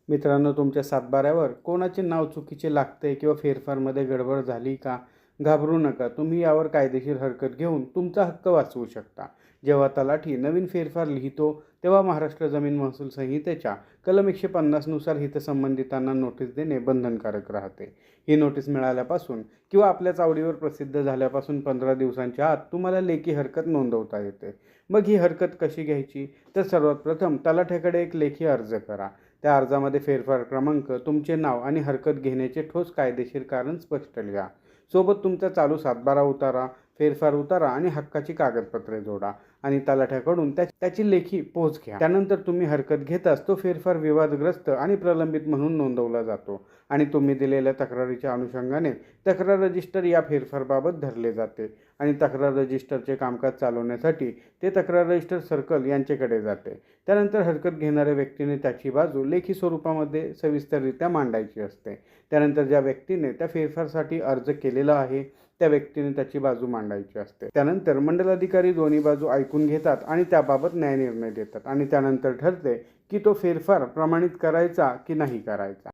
मित्रांनो, तुमच्या सातबाऱ्यावर कोणाचे नाव चुकीचे लागते किंवा फेरफारमध्ये गडबड झाली का? घाबरू नका. तुम्ही यावर कायदेशीर हरकत घेऊन तुमचा हक्क वाचवू शकता. जेव्हा तलाठी नवीन फेरफार लिहितो तेव्हा महाराष्ट्र जमीन महसूल संहितेच्या कलम 150 नुसार हितसंबंधितांना नोटीस देणे बंधनकारक राहते. ही नोटीस मिळाल्यापासून किंवा आपल्या चावडीवर प्रसिद्ध झाल्यापासून 15 दिवसांच्या आत तुम्हाला लेखी हरकत नोंदवता येते. मग ही हरकत कशी घ्यायची? तर सर्वात प्रथम तलाठ्याकडे एक लेखी अर्ज करा. त्या अर्जामध्ये फेरफार क्रमांक, तुमचे नाव आणि हरकत घेण्याचे ठोस कायदेशीर कारण स्पष्ट लिहा. सोबत तुमचा चालू सातबारा उतारा, फेरफार उतारा आणि हक्काची कागदपत्रे जोडा आणि तलाठ्याकडून त्याची लेखी पोच घ्या. त्यानंतर तुम्ही हरकत घेताच तो फेरफार विवादग्रस्त आणि प्रलंबित म्हणून नोंदवला जातो आणि तुम्ही दिलेल्या तक्रारीच्या अनुषंगाने तक्रार रजिस्टर या फेरफारबाबत धरले जाते आणि तक्रार रजिस्टरचे कामकाज चालवण्यासाठी ते तक्रार रजिस्टर सर्कल यांच्याकडे जाते. त्यानंतर हरकत घेणाऱ्या व्यक्तीने त्याची बाजू लेखी स्वरूपामध्ये सविस्तररित्या मांडायची असते. त्यानंतर ज्या व्यक्तीने त्या फेरफारसाठी अर्ज केलेला आहे त्या व्यक्तीने त्याची बाजू मांडायची असते. त्यानंतर मंडलाधिकारी दोन्ही बाजू ऐकून घेतात आणि त्याबाबत न्यायनिर्णय देतात आणि त्यानंतर ठरते की तो फेरफार प्रमाणित करायचा की नाही करायचा.